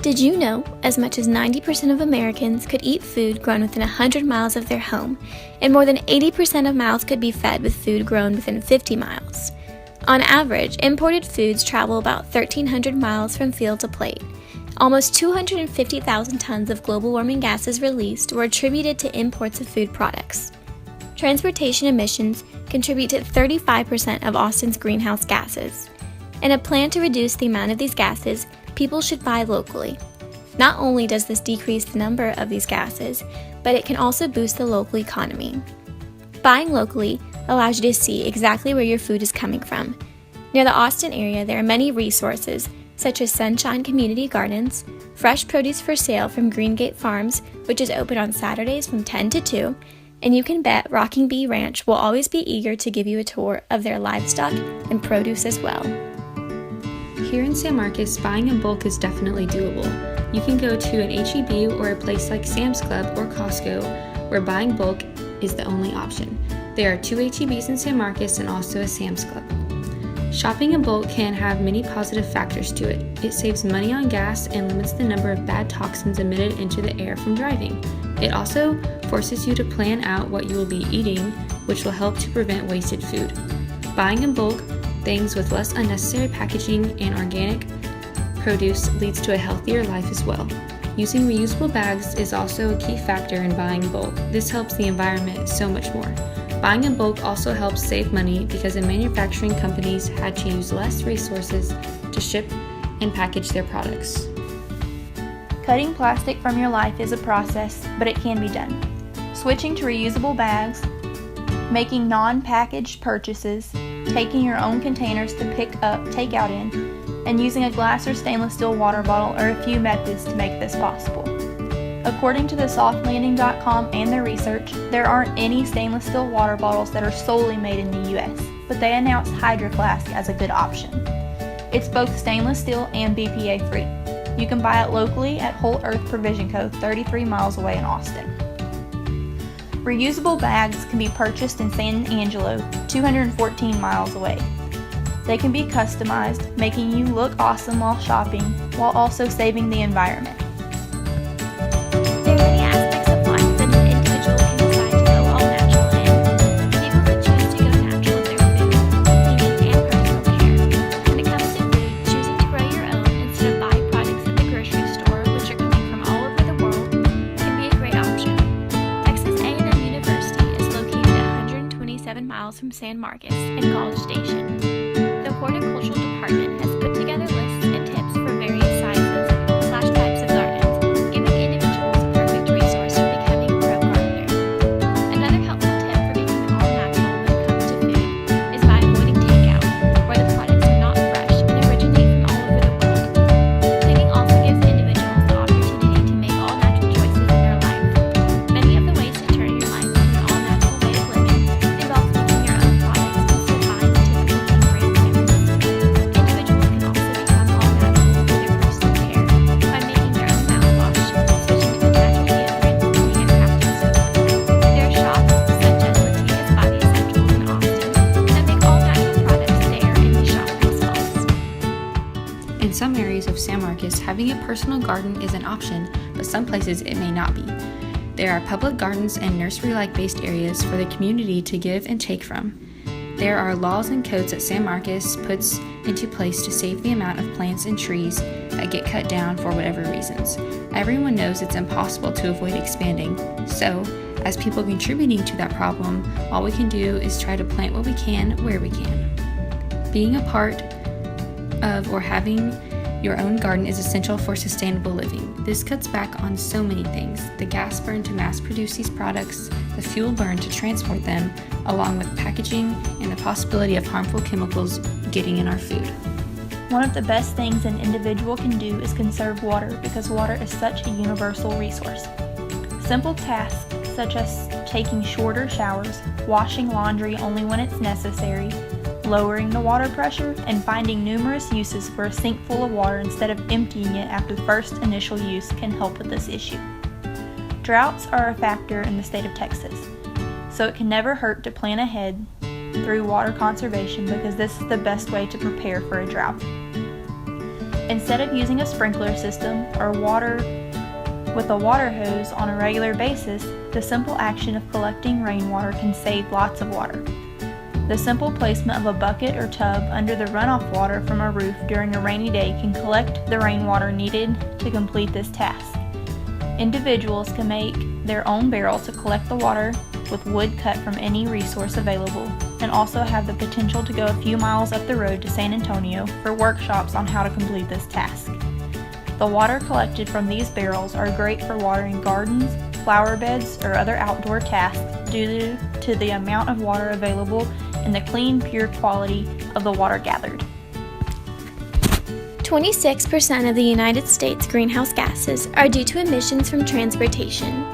Did you know as much as 90% of Americans could eat food grown within 100 miles of their home, and more than 80% of mouths could be fed with food grown within 50 miles? On average, imported foods travel about 1,300 miles from field to plate. Almost 250,000 tons of global warming gases released were attributed to imports of food products. Transportation emissions contribute to 35% of Austin's greenhouse gases. In a plan to reduce the amount of these gases, people should buy locally. Not only does this decrease the number of these gases, but it can also boost the local economy. Buying locally allows you to see exactly where your food is coming from. Near the Austin area, there are many resources, such as Sunshine Community Gardens, fresh produce for sale from Greengate Farms, which is open on Saturdays from 10 to 2, and you can bet Rocking Bee Ranch will always be eager to give you a tour of their livestock and produce as well. Here in San Marcos, buying in bulk is definitely doable. You can go to an H-E-B or a place like Sam's Club or Costco, where buying bulk is the only option. There are 2 H-E-Bs in San Marcos and also a Sam's Club. Shopping in bulk can have many positive factors to it. It saves money on gas and limits the number of bad toxins emitted into the air from driving. It also forces you to plan out what you will be eating, which will help to prevent wasted food. Buying in bulk, things with less unnecessary packaging and organic produce leads to a healthier life as well. Using reusable bags is also a key factor in buying bulk. This helps the environment so much more. Buying in bulk also helps save money because the manufacturing companies had to use less resources to ship and package their products. Cutting plastic from your life is a process, but it can be done. Switching to reusable bags, making non-packaged purchases, taking your own containers to pick up takeout in, and using a glass or stainless steel water bottle are a few methods to make this possible. According to the softlanding.com and their research, there aren't any stainless steel water bottles that are solely made in the US, but they announced Hydro Flask as a good option. It's both stainless steel and BPA free. You can buy it locally at Whole Earth Provision Co. 33 miles away in Austin. Reusable bags can be purchased in San Angelo, 214 miles away. They can be customized, making you look awesome while shopping, while also saving the environment. There are many aspects of life that an individual can decide to go all natural in. People can choose to go natural with their food, cleaning, and personal care. When it comes to food, choosing to grow your own instead of buy products at the grocery store, which are coming from all over the world, can be a great option. Texas A&M University is located 127 miles from San Marcos and College Station. The horticultural department has put together lists and tips for various sizes/types of gardens, giving individuals a perfect resource for becoming a pro gardener. Another helpful tip for becoming all natural when it comes to food is by avoiding takeout, where the products are not fresh and originate from all over the world. Cleaning also gives individuals the opportunity to make all natural choices in their life. Many of the ways to turn your life into an all natural way of living involves making your own products instead of buying typical name brand foods. Individuals can also become all natural with their personal care by making their own mouthwash, switching to a natural deodorant, and handcrafted soap. There are shops such as Latia's Body Essentials in Austin that make all natural products there in the shop themselves. In some areas of San Marcos, having a personal garden is an option, but some places it may not be. There are public gardens and nursery-like based areas for the community to give and take from. There are laws and codes that San Marcos puts into place to save the amount of plants and trees that get cut down for whatever reasons. Everyone knows it's impossible to avoid expanding, so as people contributing to that problem, all we can do is try to plant what we can where we can. Being a part of or having your own garden is essential for sustainable living. This cuts back on so many things: the gas burned to mass produce these products, the fuel burned to transport them, along with packaging and the possibility of harmful chemicals getting in our food. One of the best things an individual can do is conserve water because water is such a universal resource. Simple tasks such as taking shorter showers, washing laundry only when it's necessary, lowering the water pressure, and finding numerous uses for a sink full of water instead of emptying it after the first initial use can help with this issue. Droughts are a factor in the state of Texas, so it can never hurt to plan ahead through water conservation because this is the best way to prepare for a drought. Instead of using a sprinkler system or water with a water hose on a regular basis, the simple action of collecting rainwater can save lots of water. The simple placement of a bucket or tub under the runoff water from a roof during a rainy day can collect the rainwater needed to complete this task. Individuals can make their own barrel to collect the water with wood cut from any resource available, and also have the potential to go a few miles up the road to San Antonio for workshops on how to complete this task. The water collected from these barrels are great for watering gardens, flower beds, or other outdoor tasks due to the amount of water available and the clean, pure quality of the water gathered. 26% of the United States greenhouse gases are due to emissions from transportation.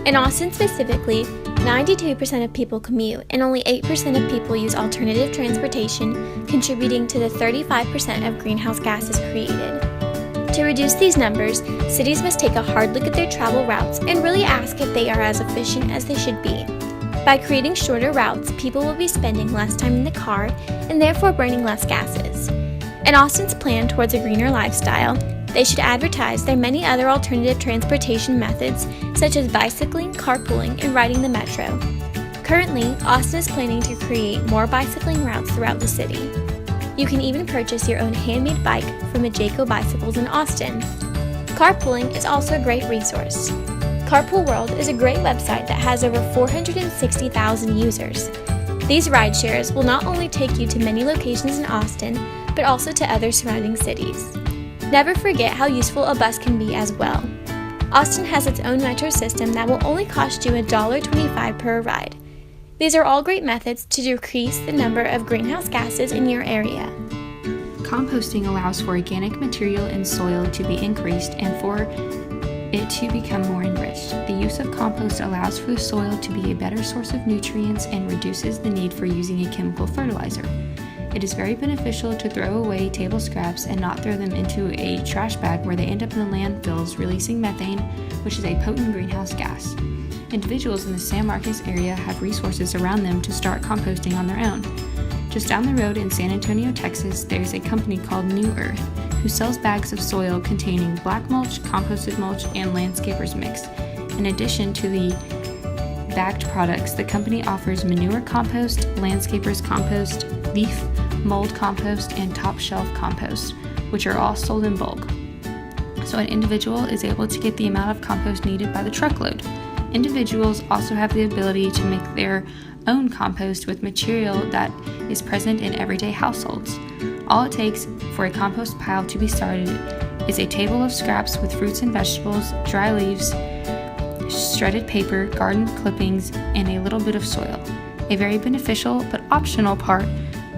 In Austin specifically, 92% of people commute and only 8% of people use alternative transportation, contributing to the 35% of greenhouse gases created. To reduce these numbers, cities must take a hard look at their travel routes and really ask if they are as efficient as they should be. By creating shorter routes, people will be spending less time in the car and therefore burning less gases. In Austin's plan towards a greener lifestyle, they should advertise their many other alternative transportation methods such as bicycling, carpooling, and riding the metro. Currently, Austin is planning to create more bicycling routes throughout the city. You can even purchase your own handmade bike from Ajaco Bicycles in Austin. Carpooling is also a great resource. Carpool World is a great website that has over 460,000 users. These ride shares will not only take you to many locations in Austin, but also to other surrounding cities. Never forget how useful a bus can be as well. Austin has its own metro system that will only cost you $1.25 per ride. These are all great methods to decrease the number of greenhouse gases in your area. Composting allows for organic material in soil to be increased and for it to become more enriched. The use of compost allows for the soil to be a better source of nutrients and reduces the need for using a chemical fertilizer. It is very beneficial to throw away table scraps and not throw them into a trash bag where they end up in the landfills releasing methane, which is a potent greenhouse gas. Individuals in the San Marcos area have resources around them to start composting on their own. Just down the road in San Antonio, Texas, there's a company called New Earth who sells bags of soil containing black mulch, composted mulch, and landscapers mix. In addition to the bagged products, the company offers manure compost, landscapers compost, leaf mold compost, and top shelf compost, which are all sold in bulk. So an individual is able to get the amount of compost needed by the truckload. Individuals also have the ability to make their own compost with material that is present in everyday households. All it takes for a compost pile to be started is a table of scraps with fruits and vegetables, dry leaves, shredded paper, garden clippings, and a little bit of soil. A very beneficial but optional part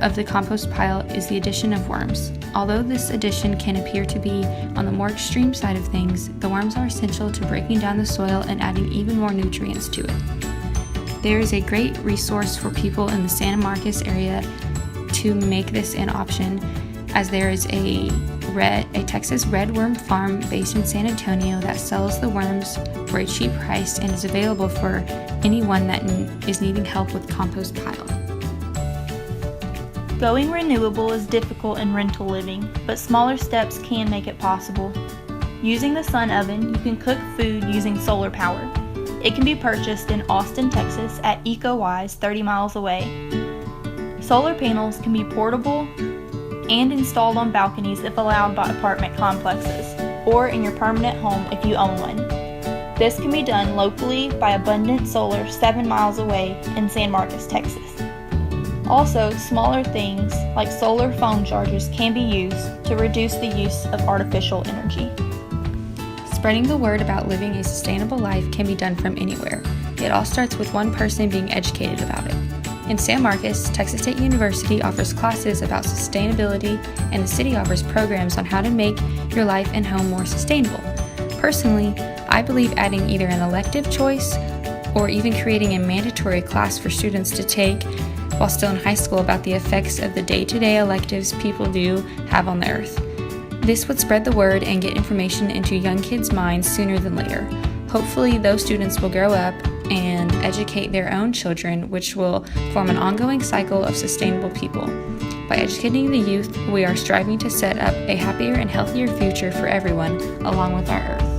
of the compost pile is the addition of worms. Although this addition can appear to be on the more extreme side of things, the worms are essential to breaking down the soil and adding even more nutrients to it. There is a great resource for people in the San Marcos area to make this an option, as there is a Texas red worm farm based in San Antonio that sells the worms for a cheap price and is available for anyone that is needing help with compost pile. Going renewable is difficult in rental living, but smaller steps can make it possible. Using the sun oven, you can cook food using solar power. It can be purchased in Austin, Texas at EcoWise 30 miles away. Solar panels can be portable and installed on balconies if allowed by apartment complexes, or in your permanent home if you own one. This can be done locally by Abundant Solar 7 miles away in San Marcos, Texas. Also, smaller things like solar phone chargers can be used to reduce the use of artificial energy. Spreading the word about living a sustainable life can be done from anywhere. It all starts with one person being educated about it. In San Marcos, Texas State University offers classes about sustainability, and the city offers programs on how to make your life and home more sustainable. Personally, I believe adding either an elective choice or even creating a mandatory class for students to take while still in high school about the effects of the day-to-day electives people do have on the earth. This would spread the word and get information into young kids' minds sooner than later. Hopefully, those students will grow up and educate their own children, which will form an ongoing cycle of sustainable people. By educating the youth, we are striving to set up a happier and healthier future for everyone, along with our Earth.